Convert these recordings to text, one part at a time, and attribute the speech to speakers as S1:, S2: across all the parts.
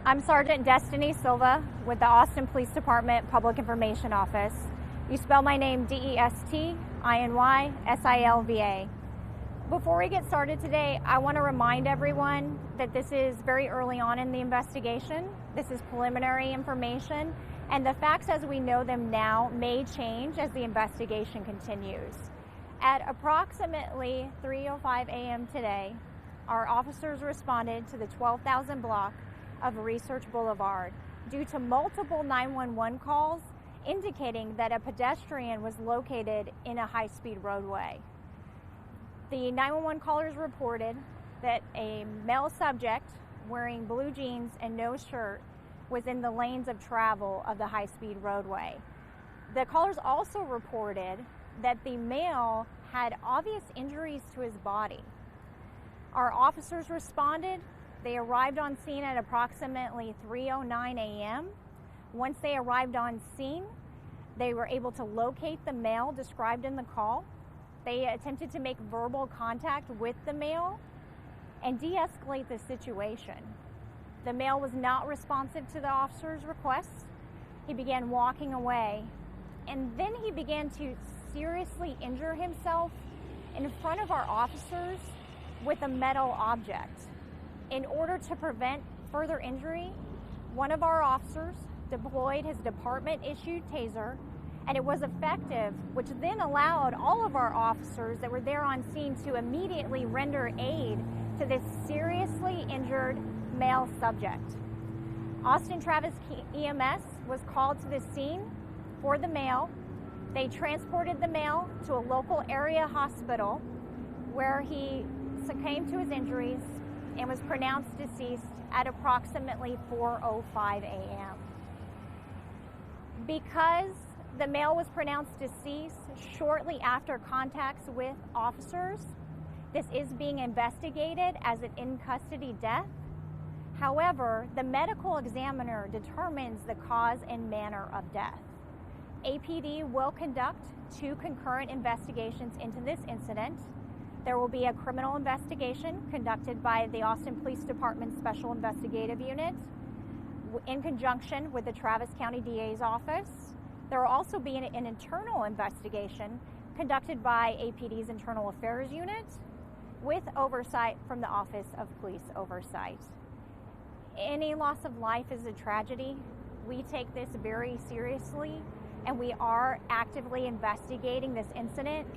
S1: I'm Sergeant Destiny Silva with the Austin Police Department Public Information Office. You spell my name Destinysilva. Before we get started today, I want to remind everyone that this is very early on in the investigation. This is preliminary information, and the facts as we know them now may change as the investigation continues. At approximately 3:05 a.m. today, our officers responded to the 12,000 block of Research Boulevard due to multiple 911 calls indicating that a pedestrian was located in a high-speed roadway. The 911 callers reported that a male subject wearing blue jeans and no shirt was in the lanes of travel of the high-speed roadway. The callers also reported that the male had obvious injuries to his body. Our officers responded. They arrived on scene at approximately 3:09 a.m. Once they arrived on scene, they were able to locate the male described in the call. They attempted to make verbal contact with the male and de-escalate the situation. The male was not responsive to the officer's requests. He began walking away, and then he began to seriously injure himself in front of our officers with a metal object. In order to prevent further injury, one of our officers deployed his department-issued taser, and it was effective, which then allowed all of our officers that were there on scene to immediately render aid to this seriously injured male subject. Austin Travis EMS was called to the scene for the male. They transported the male to a local area hospital where he succumbed to his injuries and was pronounced deceased at approximately 4:05 a.m. Because the male was pronounced deceased shortly after contacts with officers, this is being investigated as an in-custody death. However, the medical examiner determines the cause and manner of death. APD will conduct 2 concurrent investigations into this incident. There will be a criminal investigation conducted by the Austin Police Department Special Investigative Unit in conjunction with the Travis County DA's office. There will also be an internal investigation conducted by APD's Internal Affairs Unit with oversight from the Office of Police Oversight. Any loss of life is a tragedy. We take this very seriously, and we are actively investigating this incident.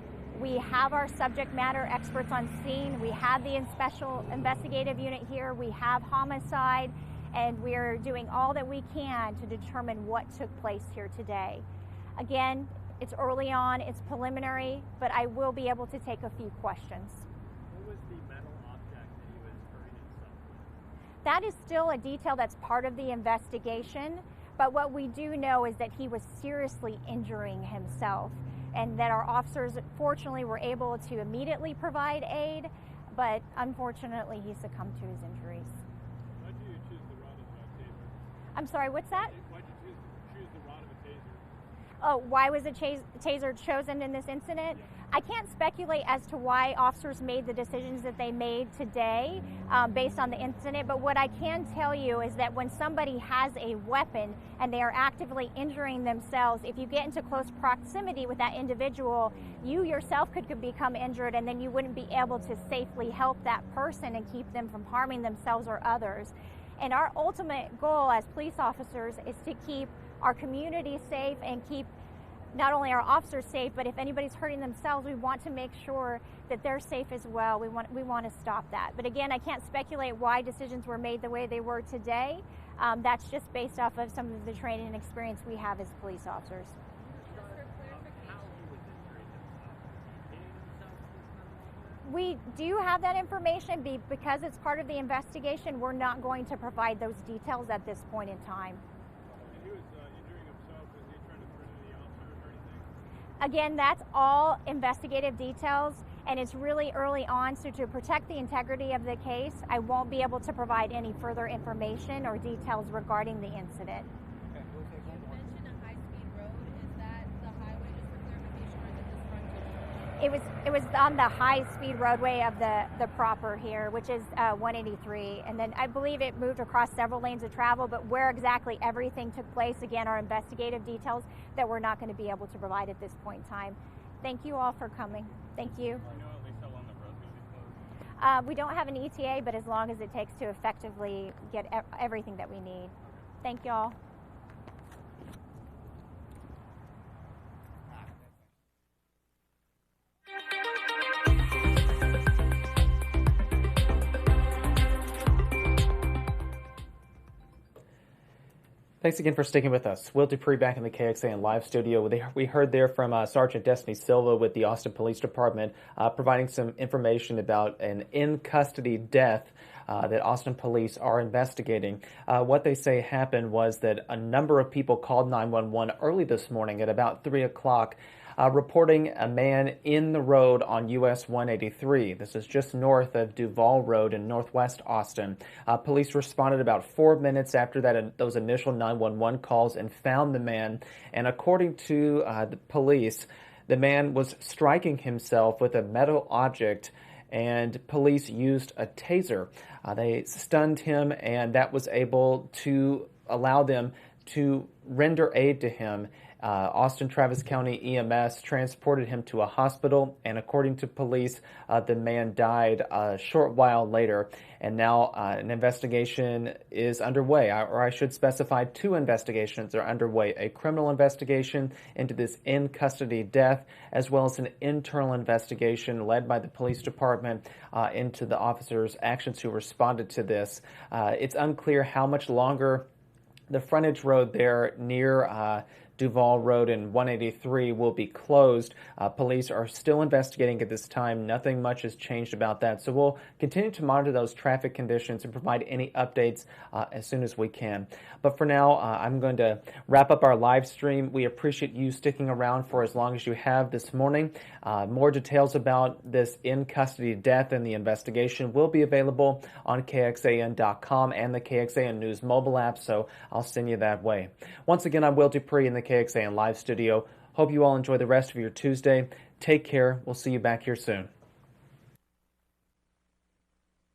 S1: We have our subject matter experts on scene. We have the special investigative unit here. We have homicide, and we are doing all that we can to determine what took place here today. Again, it's early on, it's preliminary, but I will be able to take a few questions.
S2: What was the metal object that he was hurting himself with?
S1: That is still a detail that's part of the investigation, but what we do know is that he was seriously injuring himself, and that our officers fortunately were able to immediately provide aid, but unfortunately he succumbed to his injuries.
S2: Why did you choose the rod of a taser?
S1: I'm sorry, what's that?
S2: Why did you choose the rod of a taser?
S1: Oh, why was a taser chosen in this incident? I can't speculate as to why officers made the decisions that they made today based on the incident, but what I can tell you is that when somebody has a weapon and they are actively injuring themselves, if you get into close proximity with that individual, you yourself could become injured, and then you wouldn't be able to safely help that person and keep them from harming themselves or others. And our ultimate goal as police officers is to keep our community safe and keep not only our officers safe, but if anybody's hurting themselves, we want to make sure that they're safe as well. We want to stop that. But again, I can't speculate why decisions were made the way they were today. That's just based off of some of the training and experience we have as police officers. We do have that information. Because it's part of the investigation, we're not going to provide those details at this point in time.
S2: And he was injuring himself. Was he trying to threaten the officers or anything?
S1: Again, that's all investigative details, and it's really early on, so to protect the integrity of the case, I won't be able to provide any further information or details regarding the incident.
S3: You mentioned a high-speed road. Is that the highway, just for clarification, or is it this frontage?
S1: It was on the high-speed roadway of the proper here, which is 183, and then I believe it moved across several lanes of travel. But where exactly everything took place, again, are investigative details that we're not going to be able to provide at this point in time. Thank you all for coming. Thank you.
S2: Do you know at least how long the road's going to be closed?
S1: We don't have an ETA, but as long as it takes to effectively get everything that we need. Thank you all.
S3: Thanks again for sticking with us. Will Dupree back in the KXAN live studio. We heard there from Sergeant Destiny Silva with the Austin Police Department providing some information about an in-custody death that Austin police are investigating. What they say happened was that a number of people called 911 early this morning at about 3 o'clock reporting a man in the road on US 183. This is just north of Duval Road in northwest Austin. Police responded about 4 minutes after those initial 911 calls and found the man. And according to the police, the man was striking himself with a metal object, and police used a taser. They stunned him, and that was able to allow them to render aid to him. Austin Travis County EMS transported him to a hospital, and according to police, the man died a short while later. And now an investigation is underway, or I should specify 2 investigations are underway. A criminal investigation into this in-custody death, as well as an internal investigation led by the police department into the officers' actions who responded to this. It's unclear how much longer the frontage road there near Duval Road and 183 will be closed. Police are still investigating at this time. Nothing much has changed about that. So we'll continue to monitor those traffic conditions and provide any updates as soon as we can. But for now, I'm going to wrap up our live stream. We appreciate you sticking around for as long as you have this morning. More details about this in-custody death and the investigation will be available on KXAN.com and the KXAN News mobile app, so I'll send you that way. Once again, I'm Will Dupree in the KXAN live studio. Hope you all enjoy the rest of your Tuesday. Take care. We'll see you back here soon.